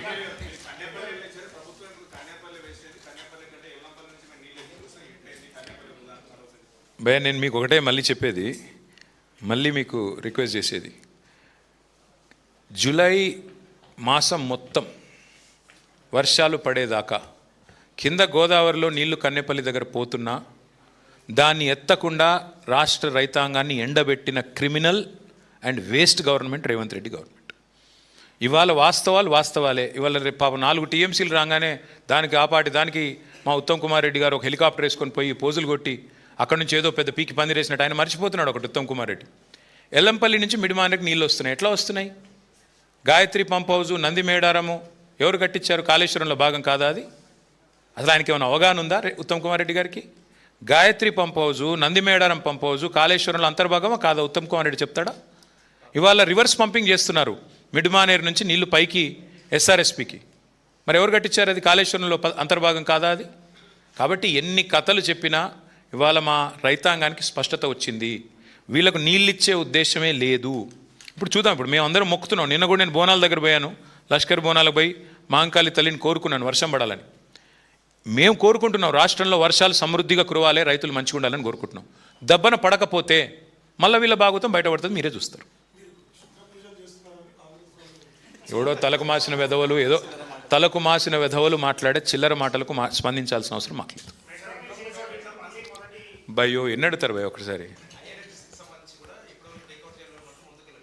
భయ్యా నేను మీకు ఒకటే మళ్ళీ చెప్పేది, మళ్ళీ మీకు రిక్వెస్ట్ చేసేది, జూలై మాసం మొత్తం వర్షాలు పడేదాకా కింద గోదావరిలో నీళ్లు కన్నెపల్లి దగ్గర పోతున్నా దాన్ని ఎత్తకుండా రాష్ట్ర రైతాంగాన్ని ఎండబెట్టిన criminal and waste government Revanth Reddy government. ఇవాళ వాస్తవాలే. ఇవాళ రేపు పాపం 4 టీఎంసీలు రాగానే దానికి మా ఉత్తమ్ కుమార్ రెడ్డి గారు ఒక హెలికాప్టర్ వేసుకొని పోయి పోజులు కొట్టి అక్కడి నుంచి ఏదో పెద్ద పీకి పందిరేసినట్టు ఆయన మర్చిపోతున్నాడు ఒకటి ఉత్తమ్ కుమార్ రెడ్డి. ఎల్లంపల్లి నుంచి మిడిమానకి నీళ్ళు వస్తున్నాయి. ఎట్లా వస్తున్నాయి? గాయత్రి పంప్ హౌజు, నంది మేడారము ఎవరు కట్టించారు? కాళేశ్వరంలో భాగం కాదా అది? అసలు ఆయనకి ఏమైనా అవగాహన ఉందా ఉత్తమ్ కుమార్ రెడ్డి గారికి? Gayatri pump house, Nandi Medaram pump house కాళేశ్వరంలో అంతర్భాగమా కాదా? ఉత్తమ్ కుమార్ రెడ్డి చెప్తాడా? ఇవాళ రివర్స్ పంపింగ్ చేస్తున్నారు మిడ్మానేర్ నుంచి నీళ్లు పైకి ఎస్ఆర్ఎస్పికి. మరి ఎవరు కట్టించారు అది? కాళేశ్వరంలో అంతర్భాగం కాదా అది? కాబట్టి ఎన్ని కథలు చెప్పినా ఇవాళ మా రైతాంగానికి స్పష్టత వచ్చింది, వీళ్ళకు నీళ్ళిచ్చే ఉద్దేశమే లేదు. ఇప్పుడు చూద్దాం, ఇప్పుడు మేము అందరం మొక్కుతున్నాం. నిన్న కూడా నేను బోనాల దగ్గర పోయాను, లష్కర్ బోనాలకు పోయి మాంకాళి తల్లిని కోరుకున్నాను వర్షం పడాలని. మేము కోరుకుంటున్నాం రాష్ట్రంలో వర్షాలు సమృద్ధిగా కురవాలి, రైతులు మంచిగా ఉండాలని కోరుకుంటున్నాం. దెబ్బన పడకపోతే మళ్ళీ వీళ్ళ భాగవతం బయటపడుతుంది, మీరే చూస్తారు. ఎవడో తలకు మాసిన వెధవలు మాట్లాడే చిల్లర మాటలకు స్పందించాల్సిన అవసరం మాకు లేదు. భయ్యో ఎన్ని అడుగుతారు భయ్య ఒకసారి?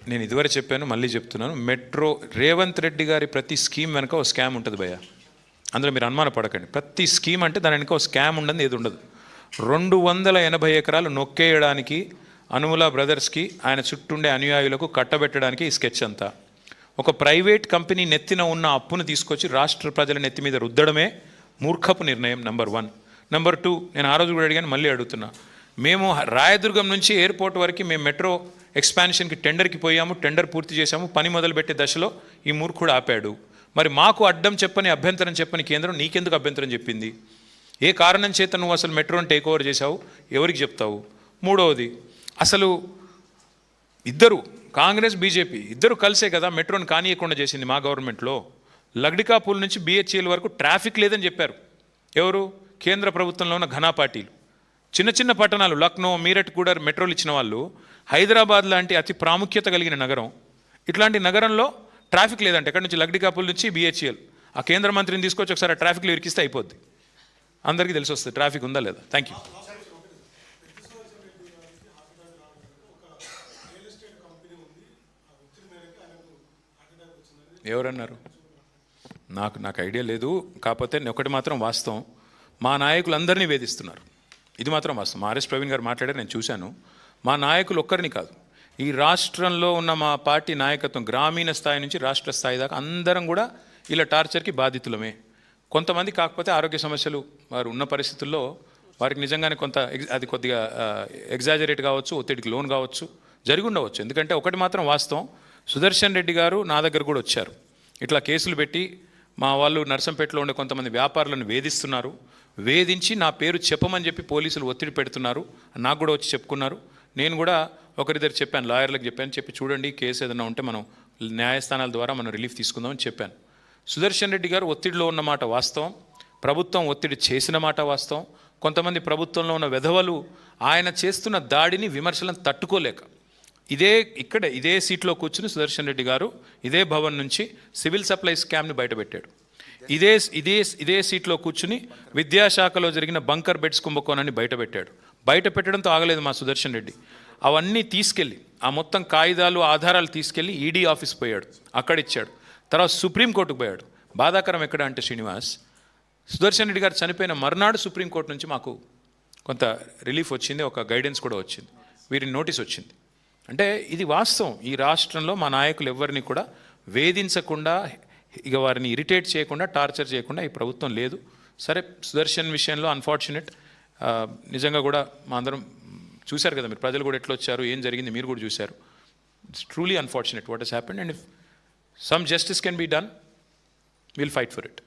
నేను ఇదివరకు చెప్పాను, మళ్ళీ చెప్తున్నాను, మెట్రో రేవంత్ రెడ్డి గారి ప్రతి స్కీమ్ వెనక ఒక స్కామ్ ఉంటుంది భయ్య, అందులో మీరు అనుమానపడకండి. ప్రతి స్కీమ్ అంటే దాని వెనక ఒక స్కామ్ ఉండదు, ఏది ఉండదు. 280 ఎకరాలు నొక్కేయడానికి అనుముల బ్రదర్స్కి ఆయన చుట్టుండే అనుయాయులకు కట్టబెట్టడానికి ఈ స్కెచ్ అంతా. ఒక ప్రైవేట్ కంపెనీ నెత్తిన ఉన్న అప్పును తీసుకొచ్చి రాష్ట్ర ప్రజల నెత్తి మీద రుద్దడమే మూర్ఖపు నిర్ణయం. నెంబర్ 1. నెంబర్ 2, నేను ఆ రోజు కూడా అడిగాను, మళ్ళీ అడుగుతున్నా, మేము రాయదుర్గం నుంచి ఎయిర్పోర్ట్ వరకు మేము మెట్రో ఎక్స్పాన్షన్కి టెండర్కి పోయాము, టెండర్ పూర్తి చేశాము, పని మొదలుపెట్టే దశలో ఈ మూర్ఖుడు ఆపాడు. మరి మాకు అడ్డం చెప్పని, అభ్యంతరం చెప్పని కేంద్రం నీకెందుకు అభ్యంతరం చెప్పింది? ఏ కారణం చేత నువ్వు అసలు మెట్రోని టేక్ ఓవర్ చేశావు? ఎవరికి చెప్తావు? 3వది, అసలు ఇద్దరు కాంగ్రెస్ బీజేపీ ఇద్దరు కలిసే కదా మెట్రోని కానీయకుండా చేసింది మా గవర్నమెంట్లో. లగ్డికాపూల్ నుంచి బిహెచ్ఎల్ వరకు ట్రాఫిక్ లేదని చెప్పారు ఎవరు? కేంద్ర ప్రభుత్వంలో ఉన్న ఘనా పార్టీలు. చిన్న చిన్న పట్టణాలు లక్నో, మీరట్ కూడా మెట్రోలు ఇచ్చిన వాళ్ళు. హైదరాబాద్ లాంటి అతి ప్రాముఖ్యత కలిగిన నగరం, ఇట్లాంటి నగరంలో ట్రాఫిక్ లేదంటే ఎక్కడి నుంచి? లగ్డికాపూల్ నుంచి బిహెచ్ఎల్. ఆ కేంద్ర మంత్రిని తీసుకొచ్చి ఒకసారి ఆ ట్రాఫిక్లో ఇరికిస్తే అయిపోద్ది, అందరికీ తెలిసి వస్తుంది ట్రాఫిక్ ఉందా లేదా. Thank you. ఎవరన్నారు? నాకు ఐడియా లేదు. కాకపోతే ఒకటి మాత్రం వాస్తవం, మా నాయకులందరినీ వేధిస్తున్నారు, ఇది మాత్రం వాస్తవం. ఆర్ఎస్ ప్రవీణ్ గారు మాట్లాడారు, నేను చూశాను. మా నాయకులు ఒక్కరిని కాదు, ఈ రాష్ట్రంలో ఉన్న మా పార్టీ నాయకత్వం గ్రామీణ స్థాయి నుంచి రాష్ట్ర స్థాయి దాకా అందరం కూడా ఇలా టార్చర్కి బాధితులమే. కొంతమంది కాకపోతే ఆరోగ్య సమస్యలు వారు ఉన్న పరిస్థితుల్లో వారికి నిజంగానే కొంత అది కొద్దిగా ఎగ్జాజరేట్ కావచ్చు, ఒత్తిడికి లోన్ కావచ్చు, జరిగి ఉండవచ్చు. ఎందుకంటే ఒకటి మాత్రం వాస్తవం, సుదర్శన్ రెడ్డి గారు నా దగ్గర కూడా వచ్చారు, ఇట్లా కేసులు పెట్టి మా వాళ్ళు నర్సంపేటలో ఉండే కొంతమంది వ్యాపారులను వేధిస్తున్నారు, వేధించి నా పేరు చెప్పమని చెప్పి పోలీసులు ఒత్తిడి పెడుతున్నారు, నాకు కూడా వచ్చి చెప్పుకున్నారు. నేను కూడా ఒకరిద్దరు చెప్పాను, లాయర్లకు చెప్పి చూడండి కేసు ఏదైనా ఉంటే మనం న్యాయస్థానాల ద్వారా మనం రిలీఫ్ తీసుకుందామని చెప్పాను. సుదర్శన్ రెడ్డి గారు ఒత్తిడిలో ఉన్నమాట వాస్తవం, ప్రభుత్వం ఒత్తిడి చేసిన మాట వాస్తవం. కొంతమంది ప్రభుత్వంలో ఉన్న వెధవలు ఆయన చేస్తున్న దాడిని, విమర్శలను తట్టుకోలేక ఇదే సీట్లో కూర్చుని సుదర్శన్ రెడ్డి గారు ఇదే భవన్ నుంచి సివిల్ సప్లై స్కామ్ని బయటపెట్టాడు. ఇదే సీట్లో కూర్చుని విద్యాశాఖలో జరిగిన బంకర్ బెడ్స్ కుంభకోణాన్ని బయటపెట్టాడు. బయటపెట్టడంతో ఆగలేదు మా సుదర్శన్ రెడ్డి, అవన్నీ తీసుకెళ్ళి ఆ మొత్తం కాగితాలు, ఆధారాలు తీసుకెళ్ళి ఈడీ ఆఫీస్ పోయాడు, అక్కడ ఇచ్చాడు. తర్వాత సుప్రీంకోర్టుకు పోయాడు. బాధాకరం ఎక్కడ అంటే శ్రీనివాస్, సుదర్శన్ రెడ్డి గారు చనిపోయిన మర్నాడు సుప్రీంకోర్టు నుంచి మాకు కొంత రిలీఫ్ వచ్చింది, ఒక గైడెన్స్ కూడా వచ్చింది, వీరిని నోటీస్ వచ్చింది. అంటే ఇది వాస్తవం, ఈ రాష్ట్రంలో మా నాయకులు ఎవరిని కూడా వేధించకుండా, ఇక వారిని ఇరిటేట్ చేయకుండా, టార్చర్ చేయకుండా ఈ ప్రభుత్వం లేదు. సరే, సుదర్శన్ విషయంలో అన్ఫార్చునేట్, నిజంగా కూడా మా అందరం చూశారు కదా, మీరు ప్రజలు కూడా ఎట్లా వచ్చారు, ఏం జరిగింది మీరు కూడా చూశారు. It's truly unfortunate what has happened, and if some justice can be done, will fight for it.